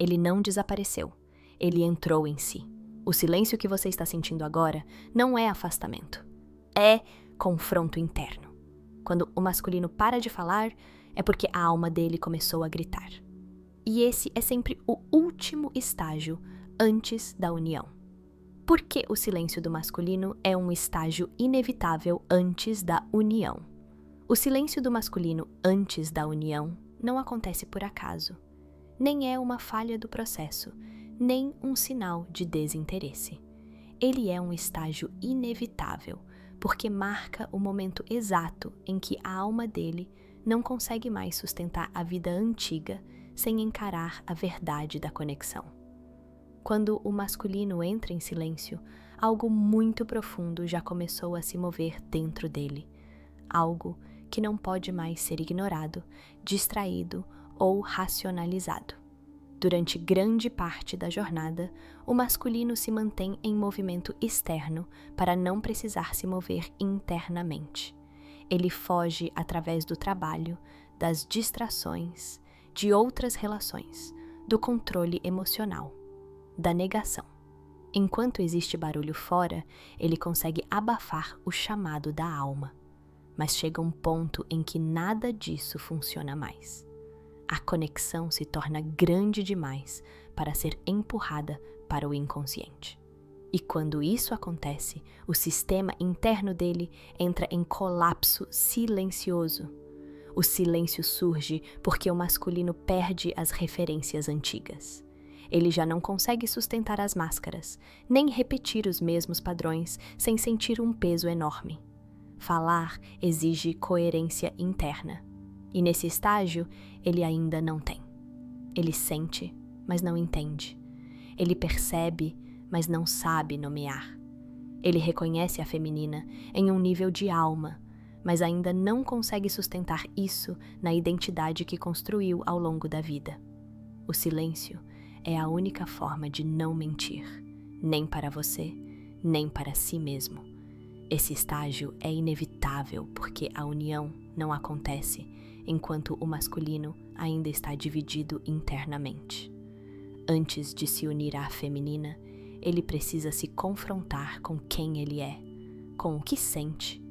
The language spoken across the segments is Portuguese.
Ele não desapareceu. Ele entrou em si. O silêncio que você está sentindo agora não é afastamento. É confronto interno. Quando o masculino para de falar, é porque a alma dele começou a gritar. E esse é sempre o último estágio antes da união. Por que o silêncio do masculino é um estágio inevitável antes da união? O silêncio do masculino antes da união não acontece por acaso. Nem é uma falha do processo, nem um sinal de desinteresse. Ele é um estágio inevitável, porque marca o momento exato em que a alma dele não consegue mais sustentar a vida antiga sem encarar a verdade da conexão. Quando o masculino entra em silêncio, algo muito profundo já começou a se mover dentro dele. Algo que não pode mais ser ignorado, distraído ou racionalizado. Durante grande parte da jornada, o masculino se mantém em movimento externo para não precisar se mover internamente. Ele foge através do trabalho, das distrações, de outras relações, do controle emocional, da negação. Enquanto existe barulho fora, ele consegue abafar o chamado da alma. Mas chega um ponto em que nada disso funciona mais. A conexão se torna grande demais para ser empurrada para o inconsciente. E quando isso acontece, o sistema interno dele entra em colapso silencioso. O silêncio surge porque o masculino perde as referências antigas. Ele já não consegue sustentar as máscaras, nem repetir os mesmos padrões sem sentir um peso enorme. Falar exige coerência interna. E nesse estágio, ele ainda não tem. Ele sente, mas não entende. Ele percebe, mas não sabe nomear. Ele reconhece a feminina em um nível de alma, mas ainda não consegue sustentar isso na identidade que construiu ao longo da vida. O silêncio é a única forma de não mentir, nem para você, nem para si mesmo. Esse estágio é inevitável porque a união não acontece enquanto o masculino ainda está dividido internamente. Antes de se unir à feminina, ele precisa se confrontar com quem ele é, com o que sente,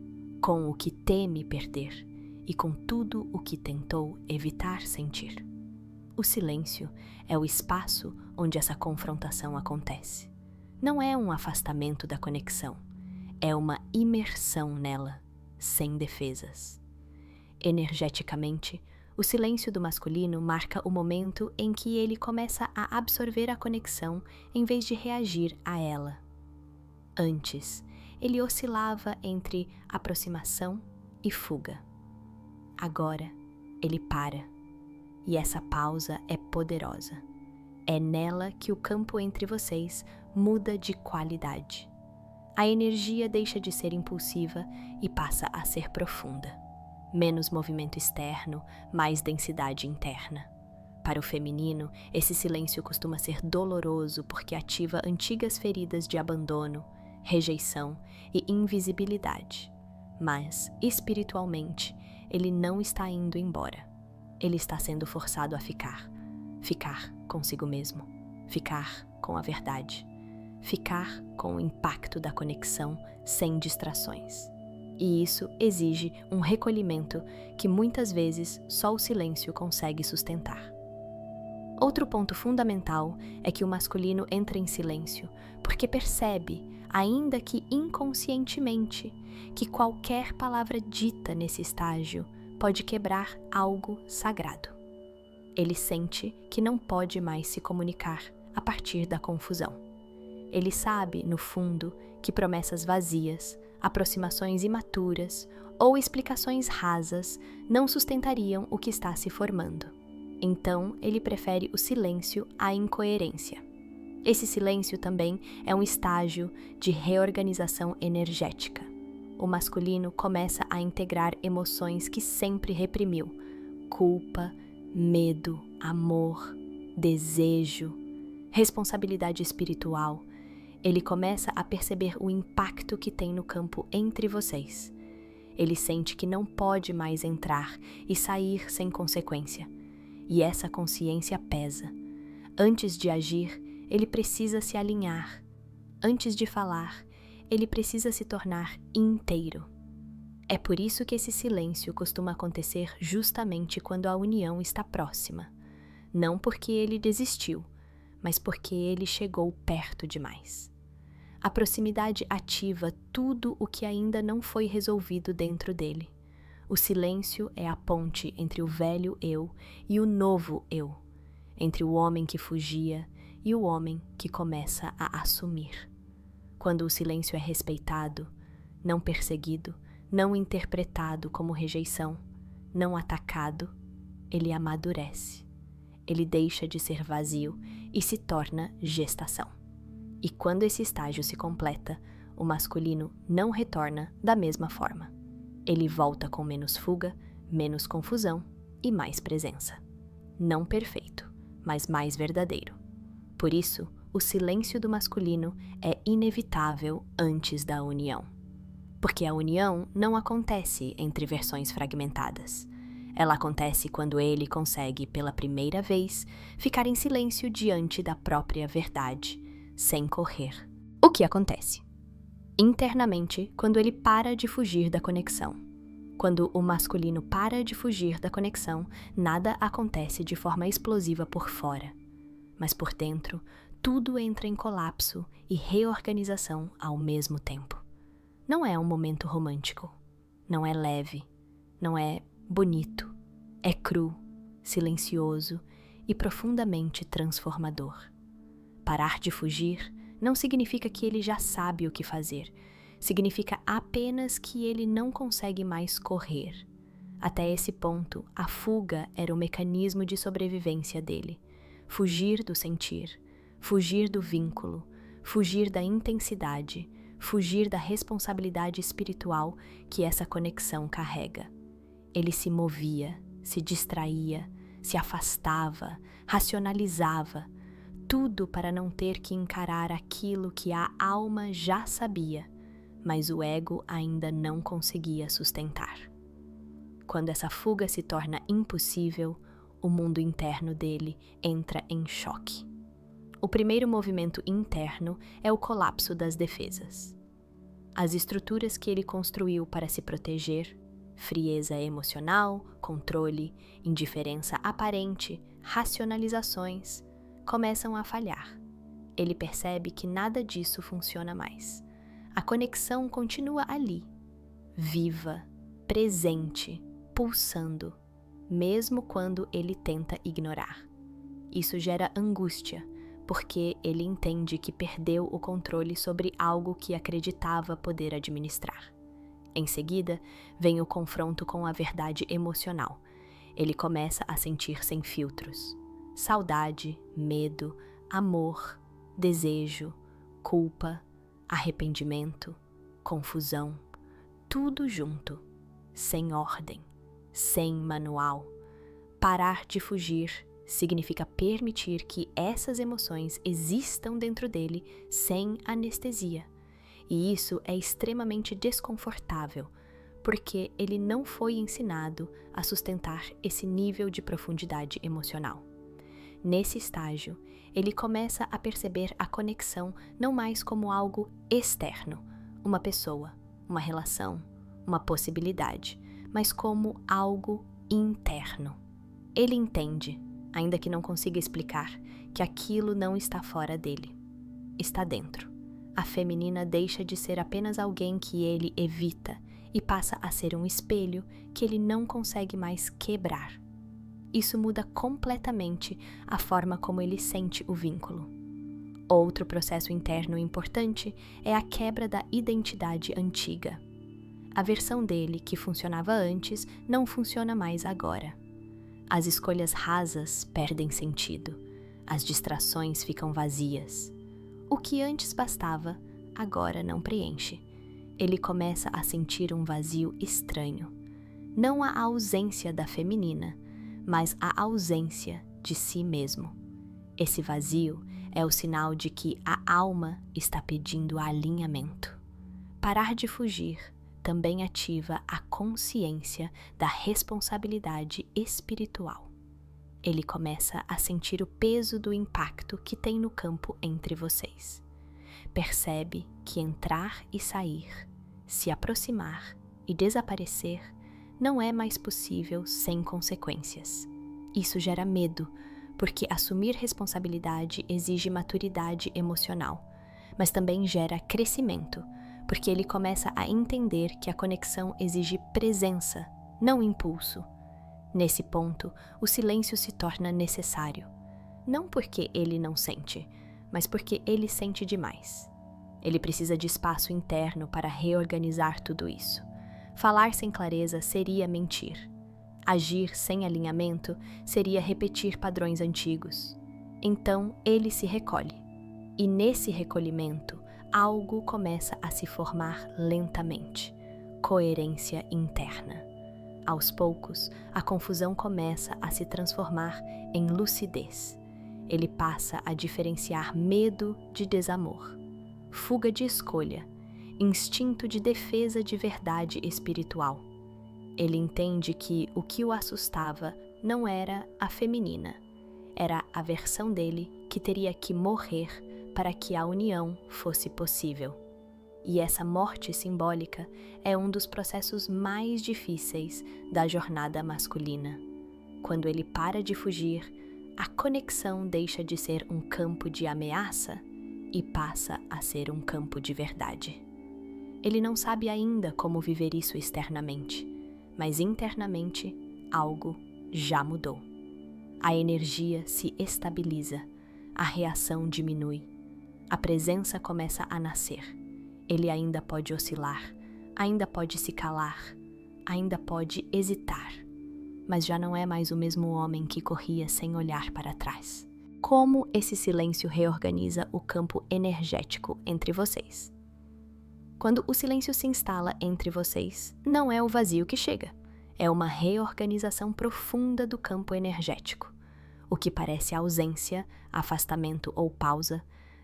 com o que teme perder e com tudo o que tentou evitar sentir. O silêncio é o espaço onde essa confrontação acontece. Não é um afastamento da conexão, é uma imersão nela, sem defesas. Energeticamente, o silêncio do masculino marca o momento em que ele começa a absorver a conexão em vez de reagir a ela. Antes, ele oscilava entre aproximação e fuga. Agora, ele para, e essa pausa é poderosa. É nela que o campo entre vocês muda de qualidade. A energia deixa de ser impulsiva e passa a ser profunda. Menos movimento externo, mais densidade interna. Para o feminino, esse silêncio costuma ser doloroso porque ativa antigas feridas de abandono, rejeição e invisibilidade. Mas, espiritualmente, ele não está indo embora. Ele está sendo forçado a ficar. Ficar consigo mesmo. Ficar com a verdade. Ficar com o impacto da conexão sem distrações. E isso exige um recolhimento que muitas vezes só o silêncio consegue sustentar. Outro ponto fundamental é que o masculino entra em silêncio porque percebe, ainda que inconscientemente, que qualquer palavra dita nesse estágio pode quebrar algo sagrado. Ele sente que não pode mais se comunicar a partir da confusão. Ele sabe, no fundo, que promessas vazias, aproximações imaturas ou explicações rasas não sustentariam o que está se formando. Então, ele prefere o silêncio à incoerência. Esse silêncio também é um estágio de reorganização energética. O masculino começa a integrar emoções que sempre reprimiu: culpa, medo, amor, desejo, responsabilidade espiritual. Ele começa a perceber o impacto que tem no campo entre vocês. Ele sente que não pode mais entrar e sair sem consequência. E essa consciência pesa. Antes de agir, ele precisa se alinhar. Antes de falar, ele precisa se tornar inteiro. É por isso que esse silêncio costuma acontecer justamente quando a união está próxima. Não porque ele desistiu, mas porque ele chegou perto demais. A proximidade ativa tudo o que ainda não foi resolvido dentro dele. O silêncio é a ponte entre o velho eu e o novo eu, entre o homem que fugia e o homem que começa a assumir. Quando o silêncio é respeitado, não perseguido, não interpretado como rejeição, não atacado, ele amadurece. Ele deixa de ser vazio e se torna gestação. E quando esse estágio se completa, o masculino não retorna da mesma forma. Ele volta com menos fuga, menos confusão e mais presença. Não perfeito, mas mais verdadeiro. Por isso, o silêncio do masculino é inevitável antes da união. Porque a união não acontece entre versões fragmentadas. Ela acontece quando ele consegue, pela primeira vez, ficar em silêncio diante da própria verdade, sem correr. O que acontece? Internamente, quando ele para de fugir da conexão. Quando o masculino para de fugir da conexão, nada acontece de forma explosiva por fora. Mas por dentro, tudo entra em colapso e reorganização ao mesmo tempo. Não é um momento romântico, não é leve, não é bonito, é cru, silencioso e profundamente transformador. Parar de fugir não significa que ele já sabe o que fazer, significa apenas que ele não consegue mais correr. Até esse ponto, a fuga era o mecanismo de sobrevivência dele. Fugir do sentir, fugir do vínculo, fugir da intensidade, fugir da responsabilidade espiritual que essa conexão carrega. Ele se movia, se distraía, se afastava, racionalizava, tudo para não ter que encarar aquilo que a alma já sabia, mas o ego ainda não conseguia sustentar. Quando essa fuga se torna impossível, o mundo interno dele entra em choque. O primeiro movimento interno é o colapso das defesas. As estruturas que ele construiu para se proteger, frieza emocional, controle, indiferença aparente, racionalizações, começam a falhar. Ele percebe que nada disso funciona mais. A conexão continua ali, viva, presente, pulsando, mesmo quando ele tenta ignorar. Isso gera angústia, porque ele entende que perdeu o controle sobre algo que acreditava poder administrar. Em seguida, vem o confronto com a verdade emocional. Ele começa a sentir sem filtros. Saudade, medo, amor, desejo, culpa, arrependimento, confusão, tudo junto, sem ordem, sem manual. Parar de fugir significa permitir que essas emoções existam dentro dele sem anestesia. E isso é extremamente desconfortável, porque ele não foi ensinado a sustentar esse nível de profundidade emocional. Nesse estágio, ele começa a perceber a conexão não mais como algo externo, uma pessoa, uma relação, uma possibilidade, mas como algo interno. Ele entende, ainda que não consiga explicar, que aquilo não está fora dele. Está dentro. A feminina deixa de ser apenas alguém que ele evita e passa a ser um espelho que ele não consegue mais quebrar. Isso muda completamente a forma como ele sente o vínculo. Outro processo interno importante é a quebra da identidade antiga. A versão dele que funcionava antes não funciona mais agora. As escolhas rasas perdem sentido, as distrações ficam vazias. O que antes bastava, agora não preenche. Ele começa a sentir um vazio estranho. Não a ausência da feminina, mas a ausência de si mesmo. Esse vazio é o sinal de que a alma está pedindo alinhamento. Parar de fugir também ativa a consciência da responsabilidade espiritual. Ele começa a sentir o peso do impacto que tem no campo entre vocês. Percebe que entrar e sair, se aproximar e desaparecer não é mais possível sem consequências. Isso gera medo, porque assumir responsabilidade exige maturidade emocional, mas também gera crescimento, porque ele começa a entender que a conexão exige presença, não impulso. Nesse ponto, o silêncio se torna necessário, não porque ele não sente, mas porque ele sente demais. Ele precisa de espaço interno para reorganizar tudo isso. Falar sem clareza seria mentir. Agir sem alinhamento seria repetir padrões antigos. Então, ele se recolhe. E nesse recolhimento, algo começa a se formar lentamente. Coerência interna. Aos poucos, a confusão começa a se transformar em lucidez. Ele passa a diferenciar medo de desamor, fuga de escolha, instinto de defesa de verdade espiritual. Ele entende que o que o assustava não era a feminina, era a versão dele que teria que morrer para que a união fosse possível. E essa morte simbólica é um dos processos mais difíceis da jornada masculina. Quando ele para de fugir, a conexão deixa de ser um campo de ameaça e passa a ser um campo de verdade. Ele não sabe ainda como viver isso externamente, mas internamente algo já mudou. A energia se estabiliza, a reação diminui, a presença começa a nascer. Ele ainda pode oscilar, ainda pode se calar, ainda pode hesitar, mas já não é mais o mesmo homem que corria sem olhar para trás. Como esse silêncio reorganiza o campo energético entre vocês? Quando o silêncio se instala entre vocês, não é o vazio que chega, é uma reorganização profunda do campo energético. O que parece ausência, afastamento ou pausa,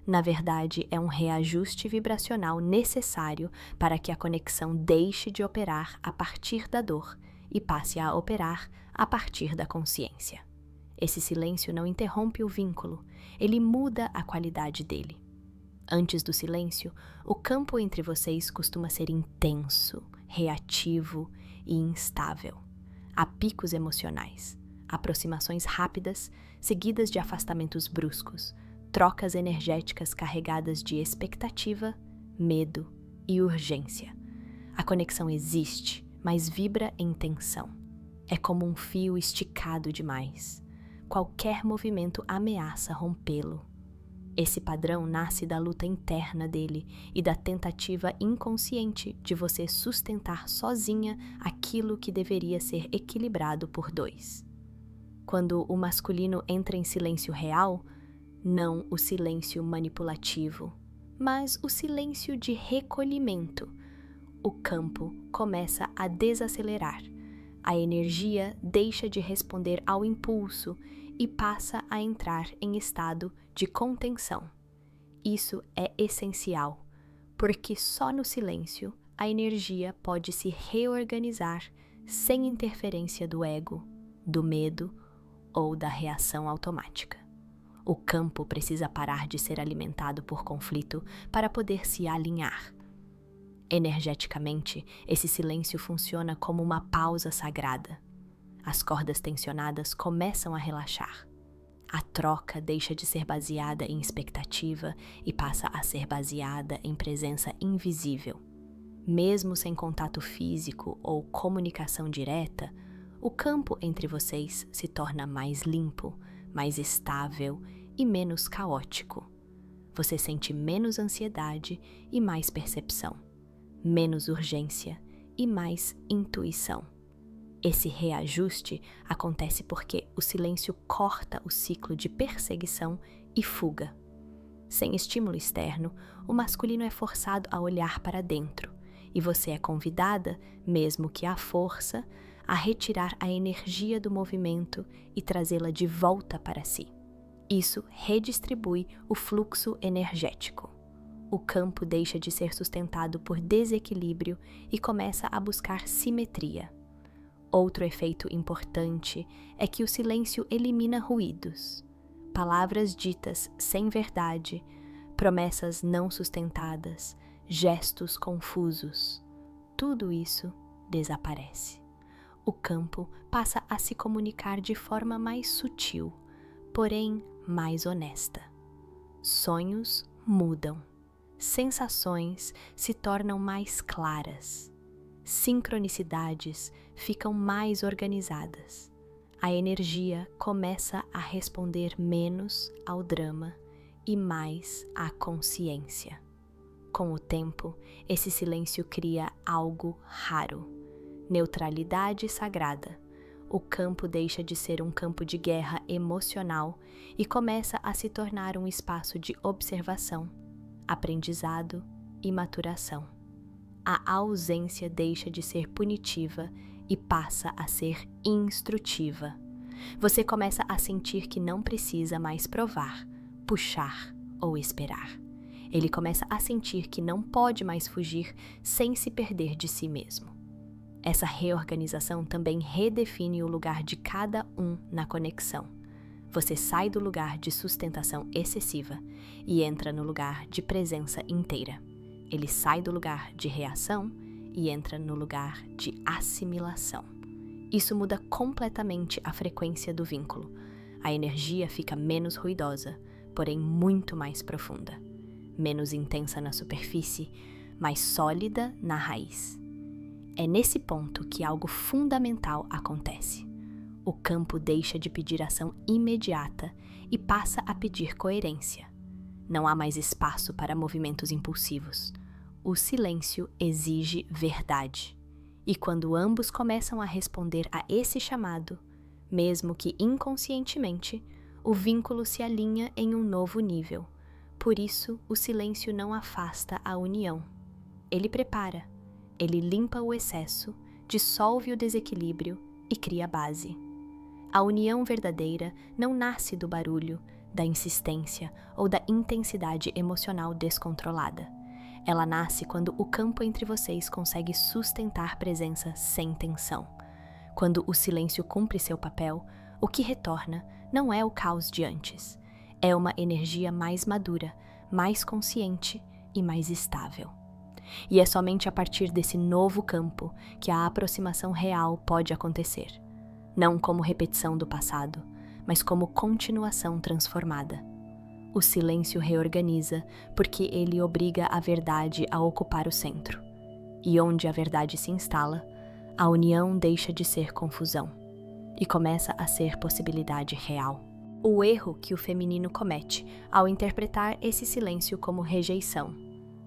na verdade, é um reajuste vibracional necessário para que a conexão deixe de operar a partir da dor e passe a operar a partir da consciência. Esse silêncio não interrompe o vínculo, ele muda a qualidade dele. Antes do silêncio, o campo entre vocês costuma ser intenso, reativo e instável. Há picos emocionais, aproximações rápidas, seguidas de afastamentos bruscos, trocas energéticas carregadas de expectativa, medo e urgência. A conexão existe, mas vibra em tensão. É como um fio esticado demais. Qualquer movimento ameaça rompê-lo. Esse padrão nasce da luta interna dele e da tentativa inconsciente de você sustentar sozinha aquilo que deveria ser equilibrado por dois. Quando o masculino entra em silêncio real, não o silêncio manipulativo, mas o silêncio de recolhimento, o campo começa a desacelerar. A energia deixa de responder ao impulso e passa a entrar em estado de contenção. Isso é essencial, porque só no silêncio a energia pode se reorganizar sem interferência do ego, do medo ou da reação automática. O campo precisa parar de ser alimentado por conflito para poder se alinhar. Energeticamente, esse silêncio funciona como uma pausa sagrada. As cordas tensionadas começam a relaxar. A troca deixa de ser baseada em expectativa e passa a ser baseada em presença invisível. Mesmo sem contato físico ou comunicação direta, o campo entre vocês se torna mais limpo, mais estável e menos caótico. Você sente menos ansiedade e mais percepção, menos urgência e mais intuição. Esse reajuste acontece porque o silêncio corta o ciclo de perseguição e fuga. Sem estímulo externo, o masculino é forçado a olhar para dentro, e você é convidada, mesmo que à força, a retirar a energia do movimento e trazê-la de volta para si. Isso redistribui o fluxo energético. O campo deixa de ser sustentado por desequilíbrio e começa a buscar simetria. Outro efeito importante é que o silêncio elimina ruídos, palavras ditas sem verdade, promessas não sustentadas, gestos confusos. Tudo isso desaparece. O campo passa a se comunicar de forma mais sutil, porém mais honesta. Sonhos mudam, sensações se tornam mais claras, sincronicidades ficam mais organizadas. A energia começa a responder menos ao drama e mais à consciência. Com o tempo, esse silêncio cria algo raro: neutralidade sagrada. O campo deixa de ser um campo de guerra emocional e começa a se tornar um espaço de observação, aprendizado e maturação. A ausência deixa de ser punitiva e passa a ser instrutiva. Você começa a sentir que não precisa mais provar, puxar ou esperar. Ele começa a sentir que não pode mais fugir sem se perder de si mesmo. Essa reorganização também redefine o lugar de cada um na conexão. Você sai do lugar de sustentação excessiva e entra no lugar de presença inteira. Ele sai do lugar de reação e entra no lugar de assimilação. Isso muda completamente a frequência do vínculo. A energia fica menos ruidosa, porém muito mais profunda. Menos intensa na superfície, mais sólida na raiz. É nesse ponto que algo fundamental acontece. O campo deixa de pedir ação imediata e passa a pedir coerência. Não há mais espaço para movimentos impulsivos. O silêncio exige verdade. E quando ambos começam a responder a esse chamado, mesmo que inconscientemente, o vínculo se alinha em um novo nível. Por isso, o silêncio não afasta a união. Ele prepara, ele limpa o excesso, dissolve o desequilíbrio e cria base. A união verdadeira não nasce do barulho, da insistência ou da intensidade emocional descontrolada. Ela nasce quando o campo entre vocês consegue sustentar presença sem tensão. Quando o silêncio cumpre seu papel, o que retorna não é o caos de antes. É uma energia mais madura, mais consciente e mais estável. E é somente a partir desse novo campo que a aproximação real pode acontecer. Não como repetição do passado, mas como continuação transformada. O silêncio reorganiza porque ele obriga a verdade a ocupar o centro. E onde a verdade se instala, a união deixa de ser confusão e começa a ser possibilidade real. O erro que o feminino comete ao interpretar esse silêncio como rejeição.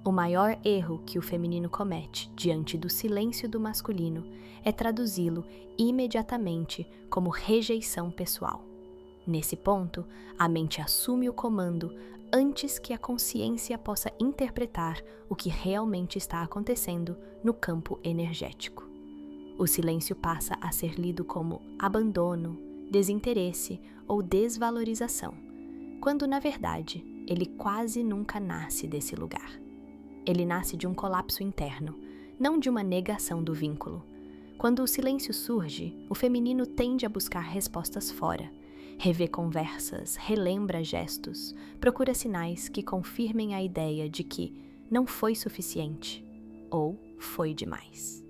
O maior erro que o feminino comete diante do silêncio do masculino é traduzi-lo imediatamente como rejeição pessoal. Nesse ponto, a mente assume o comando antes que a consciência possa interpretar o que realmente está acontecendo no campo energético. O silêncio passa a ser lido como abandono, desinteresse ou desvalorização, quando na verdade ele quase nunca nasce desse lugar. Ele nasce de um colapso interno, não de uma negação do vínculo. Quando o silêncio surge, o feminino tende a buscar respostas fora, revê conversas, relembra gestos, procura sinais que confirmem a ideia de que não foi suficiente ou foi demais.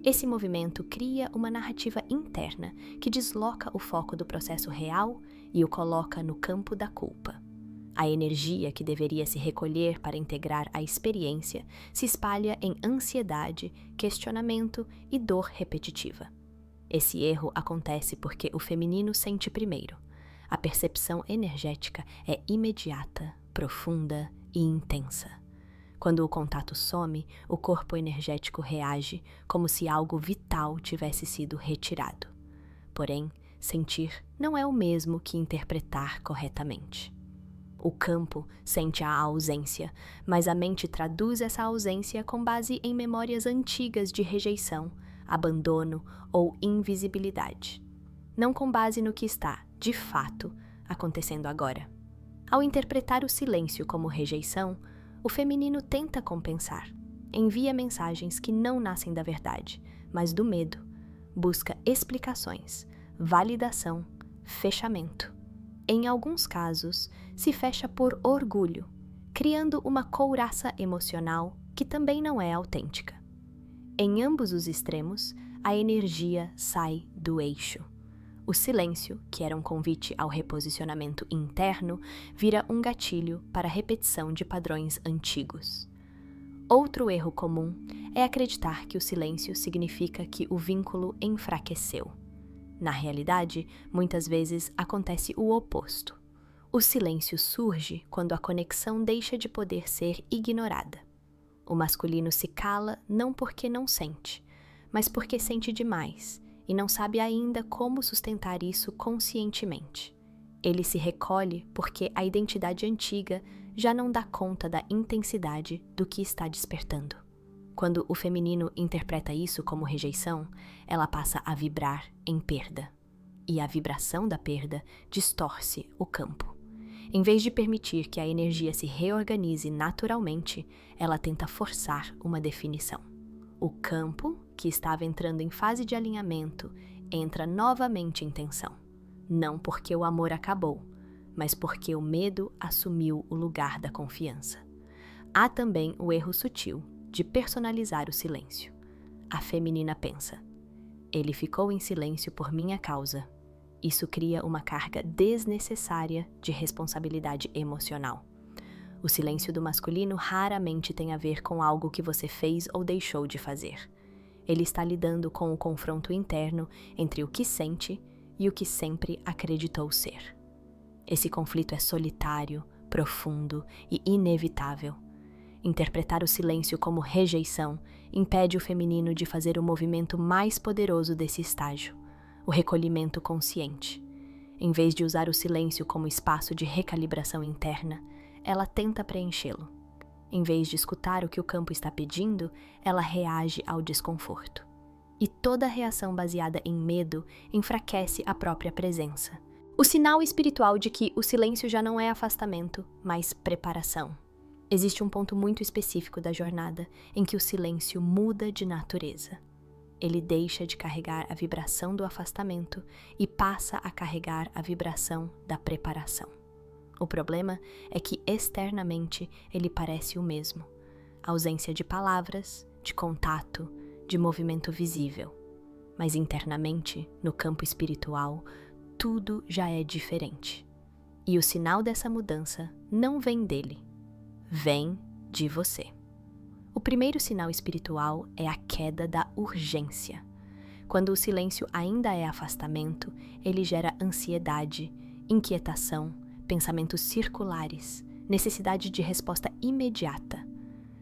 Esse movimento cria uma narrativa interna que desloca o foco do processo real e o coloca no campo da culpa. A energia que deveria se recolher para integrar a experiência se espalha em ansiedade, questionamento e dor repetitiva. Esse erro acontece porque o feminino sente primeiro. A percepção energética é imediata, profunda e intensa. Quando o contato some, o corpo energético reage como se algo vital tivesse sido retirado. Porém, sentir não é o mesmo que interpretar corretamente. O campo sente a ausência, mas a mente traduz essa ausência com base em memórias antigas de rejeição, abandono ou invisibilidade, não com base no que está, de fato, acontecendo agora. Ao interpretar o silêncio como rejeição, o feminino tenta compensar, envia mensagens que não nascem da verdade, mas do medo. busca explicações, validação, fechamento. Em alguns casos, se fecha por orgulho, criando uma couraça emocional que também não é autêntica. Em ambos os extremos, a energia sai do eixo. O silêncio, que era um convite ao reposicionamento interno, vira um gatilho para a repetição de padrões antigos. Outro erro comum é acreditar que o silêncio significa que o vínculo enfraqueceu. Na realidade, muitas vezes acontece o oposto. O silêncio surge quando a conexão deixa de poder ser ignorada. O masculino se cala não porque não sente, mas porque sente demais e não sabe ainda como sustentar isso conscientemente. Ele se recolhe porque a identidade antiga já não dá conta da intensidade do que está despertando. Quando o feminino interpreta isso como rejeição, ela passa a vibrar em perda. E a vibração da perda distorce o campo. Em vez de permitir que a energia se reorganize naturalmente, ela tenta forçar uma definição. O campo, que estava entrando em fase de alinhamento, entra novamente em tensão. Não porque o amor acabou, mas porque o medo assumiu o lugar da confiança. Há também o erro sutil de personalizar o silêncio. A feminina pensa: ele ficou em silêncio por minha causa. Isso cria uma carga desnecessária de responsabilidade emocional. O silêncio do masculino raramente tem a ver com algo que você fez ou deixou de fazer. Ele está lidando com o confronto interno entre o que sente e o que sempre acreditou ser. Esse conflito é solitário, profundo e inevitável. Interpretar o silêncio como rejeição impede o feminino de fazer o movimento mais poderoso desse estágio, o recolhimento consciente. Em vez de usar o silêncio como espaço de recalibração interna, ela tenta preenchê-lo. Em vez de escutar o que o campo está pedindo, ela reage ao desconforto. E toda reação baseada em medo enfraquece a própria presença. O sinal espiritual de que o silêncio já não é afastamento, mas preparação. Existe um ponto muito específico da jornada em que o silêncio muda de natureza. Ele deixa de carregar a vibração do afastamento e passa a carregar a vibração da preparação. O problema é que externamente ele parece o mesmo. Ausência de palavras, de contato, de movimento visível. Mas internamente, no campo espiritual, tudo já é diferente. E o sinal dessa mudança não vem dele, vem de você. O primeiro sinal espiritual é a queda da urgência. Quando o silêncio ainda é afastamento, ele gera ansiedade, inquietação, pensamentos circulares, necessidade de resposta imediata.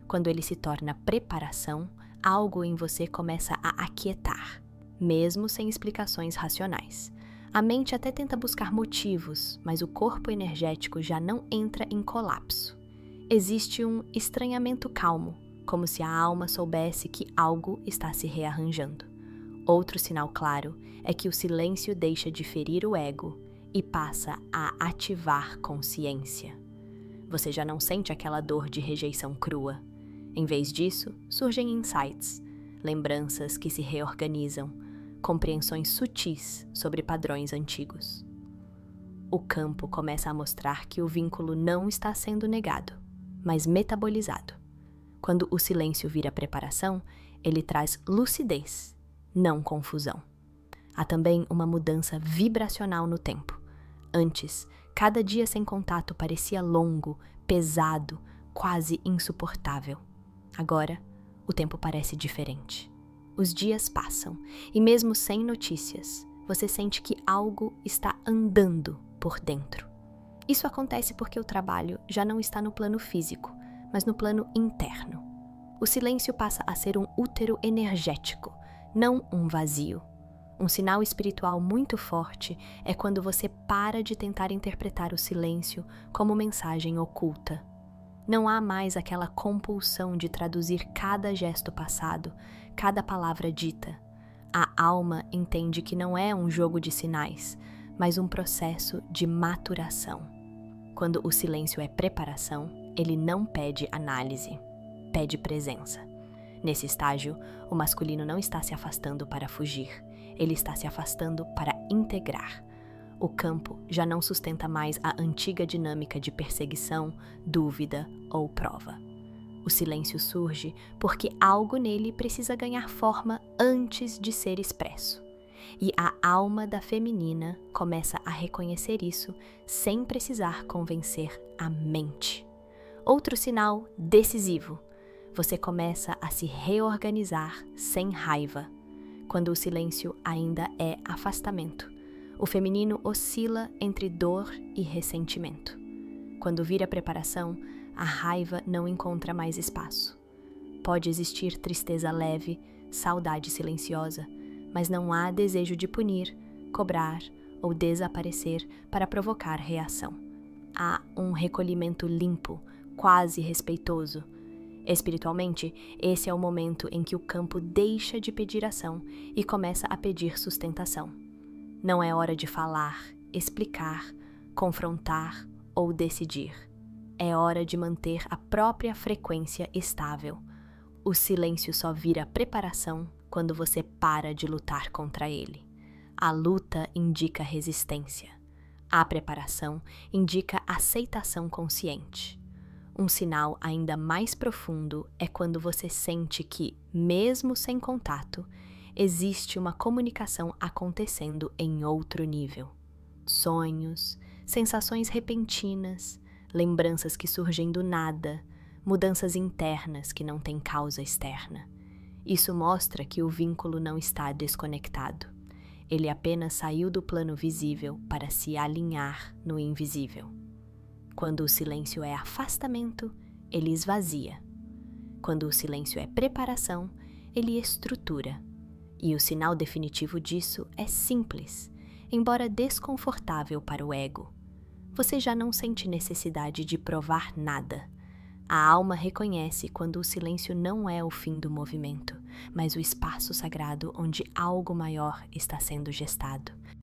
Quando ele se torna preparação, algo em você começa a aquietar, mesmo sem explicações racionais. A mente até tenta buscar motivos, mas o corpo energético já não entra em colapso. Existe um estranhamento calmo, como se a alma soubesse que algo está se rearranjando. Outro sinal claro é que o silêncio deixa de ferir o ego e passa a ativar consciência. Você já não sente aquela dor de rejeição crua. Em vez disso, surgem insights, lembranças que se reorganizam, compreensões sutis sobre padrões antigos. O campo começa a mostrar que o vínculo não está sendo negado, mas metabolizado. Quando o silêncio vira preparação, ele traz lucidez, não confusão. Há também uma mudança vibracional no tempo. Antes, cada dia sem contato parecia longo, pesado, quase insuportável. Agora, o tempo parece diferente. Os dias passam, e mesmo sem notícias, você sente que algo está andando por dentro. Isso acontece porque o trabalho já não está no plano físico, mas no plano interno. O silêncio passa a ser um útero energético, não um vazio. Um sinal espiritual muito forte é quando você para de tentar interpretar o silêncio como mensagem oculta. Não há mais aquela compulsão de traduzir cada gesto passado, cada palavra dita. A alma entende que não é um jogo de sinais, mas um processo de maturação. Quando o silêncio é preparação, ele não pede análise, pede presença. Nesse estágio, o masculino não está se afastando para fugir, Ele está se afastando para integrar. O campo já não sustenta mais a antiga dinâmica de perseguição, dúvida ou prova. O silêncio surge porque algo nele precisa ganhar forma antes de ser expresso. E a alma da feminina começa a reconhecer isso sem precisar convencer a mente. Outro sinal decisivo: você começa a se reorganizar sem raiva. Quando o silêncio ainda é afastamento, o feminino oscila entre dor e ressentimento. Quando vira preparação, a raiva não encontra mais espaço. Pode existir tristeza leve, saudade silenciosa, mas não há desejo de punir, cobrar ou desaparecer para provocar reação. Há um recolhimento limpo, quase respeitoso. Espiritualmente, esse é o momento em que o campo deixa de pedir ação e começa a pedir sustentação. Não é hora de falar, explicar, confrontar ou decidir. É hora de manter a própria frequência estável. O silêncio só vira preparação quando você para de lutar contra ele. A luta indica resistência. A preparação indica aceitação consciente. Um sinal ainda mais profundo é quando você sente que, mesmo sem contato, existe uma comunicação acontecendo em outro nível. Sonhos, sensações repentinas, lembranças que surgem do nada, mudanças internas que não têm causa externa. Isso mostra que o vínculo não está desconectado. Ele apenas saiu do plano visível para se alinhar no invisível. Quando o silêncio é afastamento, ele esvazia. Quando o silêncio é preparação, ele estrutura. E o sinal definitivo disso é simples, embora desconfortável para o ego. Você já não sente necessidade de provar nada. A alma reconhece quando o silêncio não é o fim do movimento, mas o espaço sagrado onde algo maior está sendo gestado.